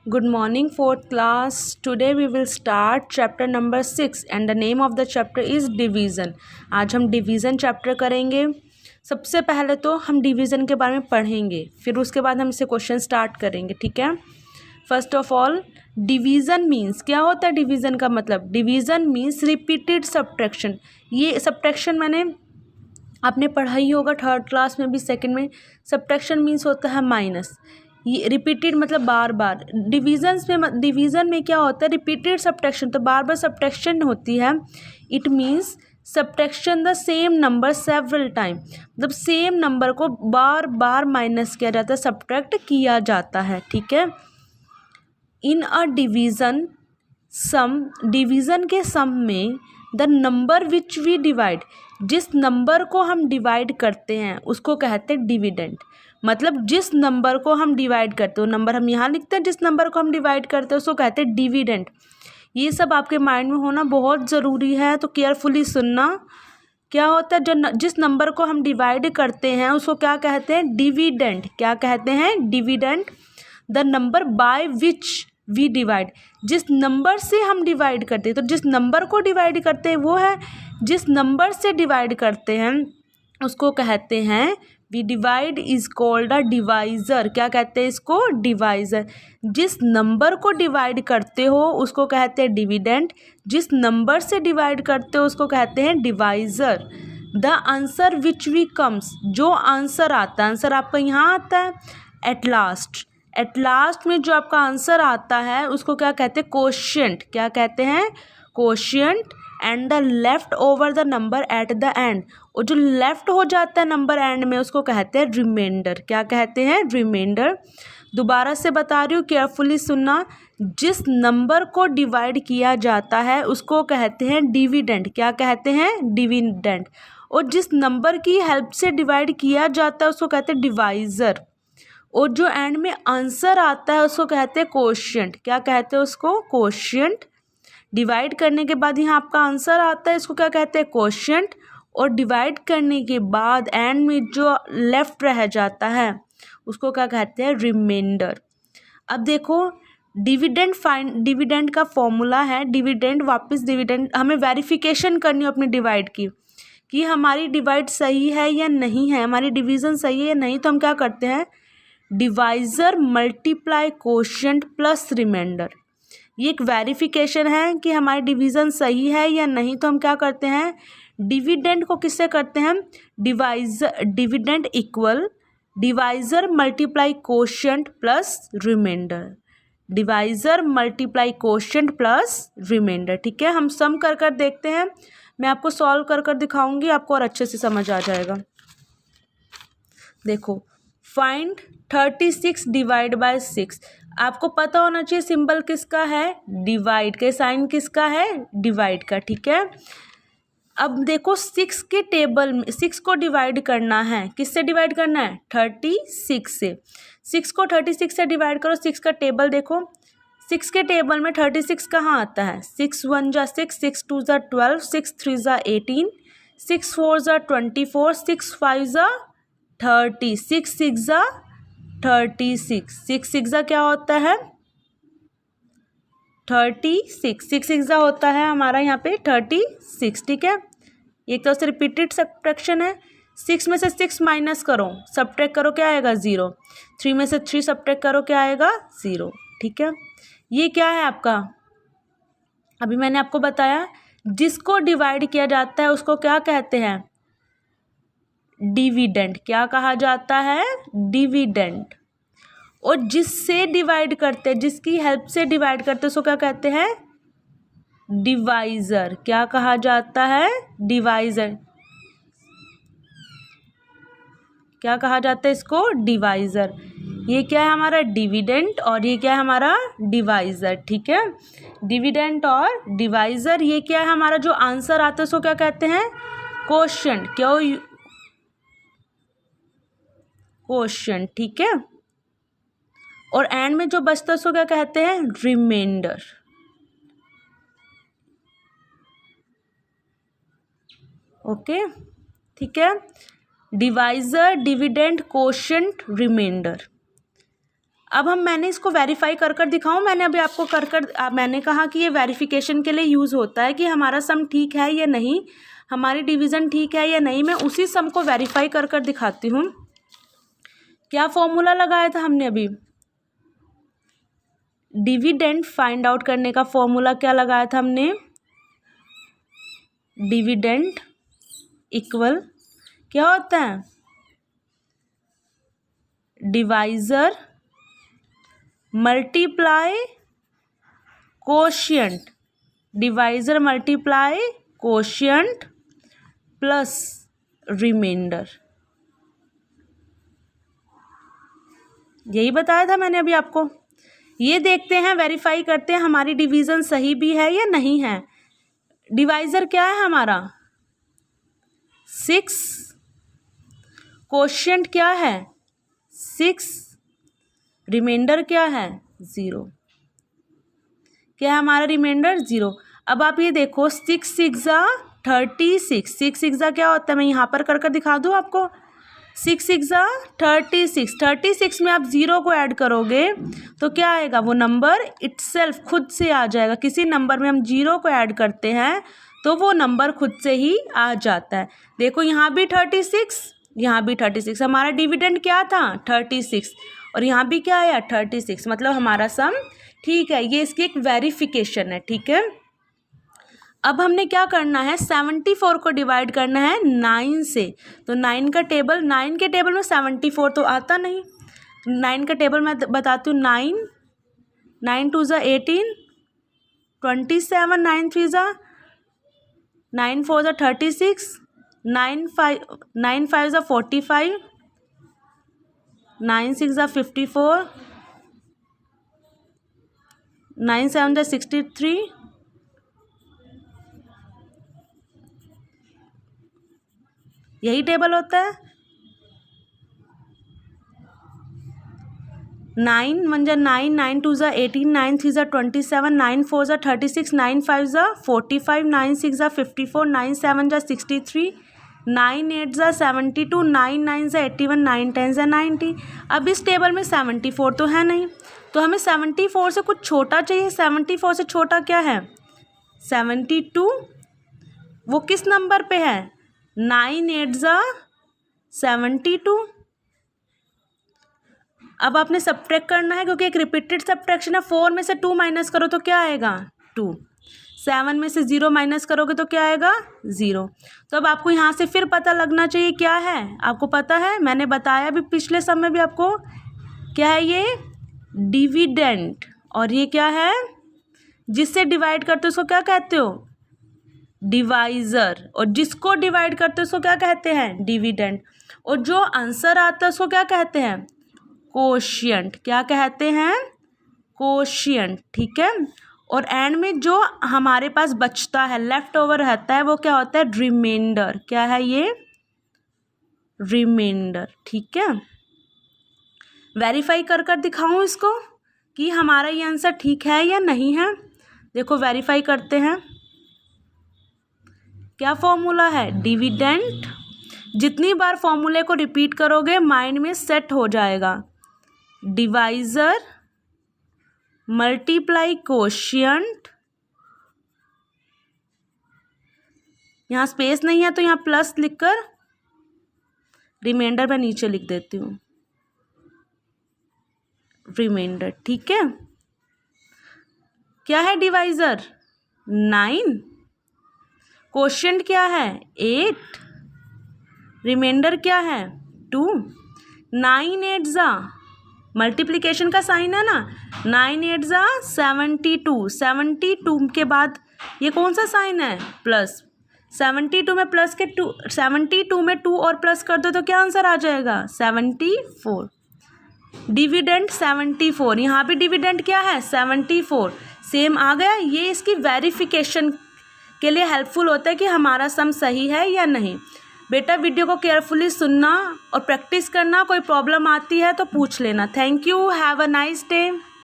Good morning, fourth class. Today we will start chapter number 6 and the name of the chapter is division. आज हम division chapter करेंगे. सबसे पहले तो हम division के बारे में पढ़ेंगे, फिर उसके बाद हम इसे क्वेश्चन स्टार्ट करेंगे. ठीक है. First of all division means क्या होता है. डिवीज़न का मतलब डिवीज़न मीन्स रिपीटेड सब्ट्रैक्शन. ये सब्ट्रैक्शन मैंने आपने पढ़ा ही होगा थर्ड क्लास में भी, सेकंड में. सब्ट्रैक्शन मीन्स होता है माइनस. ये रिपीटेड मतलब बार बार. डिवीज़न में क्या होता है, रिपीटेड सब्ट्रैक्शन, तो बार बार सब्ट्रैक्शन होती है. It means subtraction the same number several time, मतलब सेम नंबर को बार बार माइनस किया जाता है, सब्ट्रैक्ट किया जाता है. ठीक है. इन अ डिवीज़न सम, डिवीज़न के सम में the number which we divide, जिस नंबर को हम डिवाइड करते हैं उसको कहते हैं डिविडेंड. मतलब जिस नंबर को हम डिवाइड करते हैं, वो नंबर हम यहाँ लिखते हैं, जिस नंबर को हम डिवाइड करते हैं उसको कहते हैं डिविडेंड. ये सब आपके माइंड में होना बहुत ज़रूरी है, तो केयरफुली सुनना. क्या होता है, जो जिस नंबर को हम डिवाइड करते हैं उसको क्या कहते हैं, डिविडेंड. क्या कहते हैं, dividend. The number by which we divide, जिस नंबर से हम डिवाइड करते हैं, तो जिस नंबर को डिवाइड करते हैं वो है, जिस नंबर से डिवाइड करते हैं उसको कहते हैं we divide is called a divisor. क्या कहते हैं इसको, डिवाइज़र. जिस नंबर को डिवाइड करते हो उसको कहते हैं डिविडेंड, जिस नंबर से डिवाइड करते हो उसको कहते हैं divisor. The answer which we comes, जो आंसर आता है, आंसर आपका यहाँ आता है एट लास्ट. एट लास्ट में जो आपका आंसर आता है उसको क्या कहते हैं, कोशिएंट. क्या कहते हैं, quotient. And the left over the number at the end, और जो लेफ्ट हो जाता है नंबर एंड में उसको कहते हैं रिमाइंडर. क्या कहते हैं, रिमाइंडर. दोबारा से बता रही हूँ, केयरफुली सुनना. जिस नंबर को डिवाइड किया जाता है उसको कहते हैं डिविडेंड. क्या कहते हैं, डिविडेंड. और जिस नंबर की हेल्प से डिवाइड किया जाता है उसको कहते हैं डिवाइज़र. और जो एंड में आंसर आता है उसको कहते हैं कोशिएंट. क्या कहते हैं उसको, कोशिएंट. डिवाइड करने के बाद यहाँ आपका आंसर आता है, इसको क्या कहते हैं, कोशिएंट. और डिवाइड करने के बाद एंड में जो लेफ्ट रह जाता है उसको क्या कहते हैं, रिमाइंडर. अब देखो डिविडेंड डिविडेंड का फॉर्मूला है. डिविडेंड वापस डिविडेंड हमें वेरिफिकेशन करनी हो अपनी डिवाइड की, कि हमारी डिवाइड सही है या नहीं है, हमारी डिवीज़न सही है या नहीं. तो हम क्या करते हैं, divisor multiply quotient plus remainder. ये एक वेरिफिकेशन है कि हमारी डिवीज़न सही है या नहीं. तो हम क्या करते हैं, डिविडेंड को किससे करते हैं, divisor. Dividend equal divisor multiply quotient plus remainder. Divisor multiply quotient plus remainder. ठीक है. हम सम कर कर देखते हैं, मैं आपको सॉल्व कर कर दिखाऊंगी, आपको और अच्छे से समझ आ जाएगा. देखो, फाइंड 36 डिवाइड बाय 6. आपको पता होना चाहिए सिंबल किसका है, डिवाइड का. साइन किसका है, डिवाइड का. ठीक है. अब देखो 6 के टेबल में 6 को डिवाइड करना है, किससे डिवाइड करना है, 36 से. 6 को 36 से डिवाइड करो. 6 का टेबल देखो, 6 के टेबल में 36 कहाँ आता है, 6 1 जा 6, 6 2 जा 12, 6 3 जा 18, 6 4 जा 24, 6 5 जा 30, 6 6 जा 36. 6 6 जा क्या होता है, 36. 6 6 जा होता है हमारा यहाँ पे 36. ठीक है. एक तरह से रिपीटेड सब्ट्रैक्शन है. 6 में से 6 माइनस करो, सब्ट्रैक्ट करो, क्या आएगा, 0. 3 में से 3 सब्ट्रैक्ट करो, क्या आएगा, 0. ठीक है. ये क्या है आपका, अभी मैंने आपको बताया, जिसको डिवाइड किया जाता है उसको क्या कहते हैं, डिविडेंड. क्या कहा जाता है, डिविडेंड. और जिससे डिवाइड करते हैं, जिसकी हेल्प से डिवाइड करते हैं उसको क्या कहते हैं, डिवाइज़र. क्या कहा जाता है, डिवाइज़र. क्या कहा जाता है इसको, डिवाइज़र. ये क्या है हमारा, डिविडेंड, और ये क्या है हमारा, डिवाइज़र. ठीक है. डिविडेंड और डिवाइज़र. ये क्या है हमारा, जो आंसर आता है उसको क्या कहते हैं, कोशिएंट. क्यों, कोशिएंट. ठीक है. और एंड में जो बचता है उसको क्या कहते हैं, रिमाइंडर. ओके. ठीक है. Divisor, dividend, quotient, remainder. अब मैंने इसको वेरीफाई कर कर दिखाऊँ। मैंने अभी आपको मैंने कहा कि ये वेरिफिकेशन के लिए यूज़ होता है कि हमारा सम ठीक है या नहीं, हमारी डिवीज़न ठीक है या नहीं। मैं उसी सम को वेरीफाई कर कर दिखाती हूँ। क्या फॉर्मूला लगाया था हमने अभी? डिविडेंड फाइंड आउट करने का फॉर्मूला क्या लगाया था हमने? डिविडेंड इक्वल क्या होता है? Divisor multiply quotient, divisor multiply quotient plus remainder. यही बताया था मैंने अभी आपको। ये देखते हैं, वेरीफाई करते हैं हमारी डिवीज़न सही भी है या नहीं है। डिवाइजर क्या है हमारा? 6, कोशिएंट क्या है? 6, रिमाइंडर क्या है? 0। क्या है हमारा रिमाइंडर? 0। अब आप ये देखो, 6 6 36, 6 6 क्या होता है? मैं यहाँ पर कर कर दिखा दूँ आपको। 6 6 36, 36 में आप 0 को ऐड करोगे तो क्या आएगा? वो नंबर इटसेल्फ खुद से आ जाएगा। किसी नंबर में हम 0 को ऐड करते हैं तो वो नंबर खुद से ही आ जाता है। देखो यहाँ भी 36, यहाँ भी 36। हमारा डिविडेंड क्या था? 36, और यहाँ भी क्या आया? 36। मतलब हमारा सम ठीक है। ये इसकी एक वेरिफिकेशन है, ठीक है। अब हमने क्या करना है? 74 को डिवाइड करना है 9 से। तो 9 के टेबल में 74 तो आता नहीं। 9 का टेबल मैं बताती हूँ। 9 2 ज़ा 18, 27, 9 3 ज़ा 9 4 ज़ा 36, 9 5 ज़ा 45, 9 6 ज़ा 54, 9 7 ज़ा 63, यही टेबल होता है। 9 1 ज़ा 9, 9 2 ज़ा 18, 9 3 ज़ा 27, 9 4 ज़ा 36, 9 5 ज़ा 45, 9 6 ज़ा 54, 9 7 ज़ा 63, 9 8 ज़ा 72, 9 9 ज़ा 81, 9 10 ज़ा 90। अब इस टेबल में 74 तो है नहीं, तो हमें 74 से कुछ छोटा चाहिए। 74 से छोटा क्या है? 72। वो किस नंबर पे है? 9 8 ज़ा 72। अब आपने सब्ट्रैक्ट करना है क्योंकि एक रिपीटेड सब्ट्रैक्शन है। 4 में से 2 माइनस करो तो क्या आएगा? 2। 7 में से 0 माइनस करोगे तो क्या आएगा? 0। तो अब आपको यहाँ से फिर पता लगना चाहिए क्या है। आपको पता है, मैंने बताया भी पिछले सम में भी आपको, क्या है ये? डिविडेंड। और ये क्या है? जिससे डिवाइड करते हो उसको क्या कहते हो? डिवाइजर। और जिसको डिवाइड करते हो उसको क्या कहते हैं? डिविडेंड। और जो आंसर आता है उसको क्या कहते हैं? कोशिएंट। क्या कहते हैं? कोशिएंट, ठीक है। और एंड में जो हमारे पास बचता है, लेफ्ट ओवर रहता है, वो क्या होता है? रिमाइंडर। क्या है ये? रिमाइंडर, ठीक है। वेरीफाई कर कर दिखाऊं इसको कि हमारा ये आंसर ठीक है या नहीं है। देखो वेरीफाई करते हैं। क्या फॉर्मूला है? डिविडेंड। जितनी बार फॉर्मूले को रिपीट करोगे माइंड में सेट हो जाएगा। डिवाइजर मल्टीप्लाई कोशिएंट, यहाँ स्पेस नहीं है तो यहाँ प्लस लिखकर रिमाइंडर मैं नीचे लिख देती हूँ। रिमाइंडर, ठीक है। क्या है डिवाइजर? 9। कोशिएंट क्या है? 8। रिमाइंडर क्या है? 2। 9 8 ज़ा, मल्टीप्लिकेशन का साइन है ना। 9 8 ज़ा 72, 72 के बाद ये कौन सा साइन है? प्लस। 72 में प्लस के 2, 72 में 2 और प्लस कर दो तो क्या आंसर आ जाएगा? 74। डिविडेंड 74। यहाँ भी डिविडेंड क्या है? 74। सेम आ गया। ये इसकी वेरिफिकेशन के लिए हेल्पफुल होता है कि हमारा सम सही है या नहीं। बेटा वीडियो को केयरफुली सुनना और प्रैक्टिस करना। कोई प्रॉब्लम आती है तो पूछ लेना। Thank you. Have a nice day.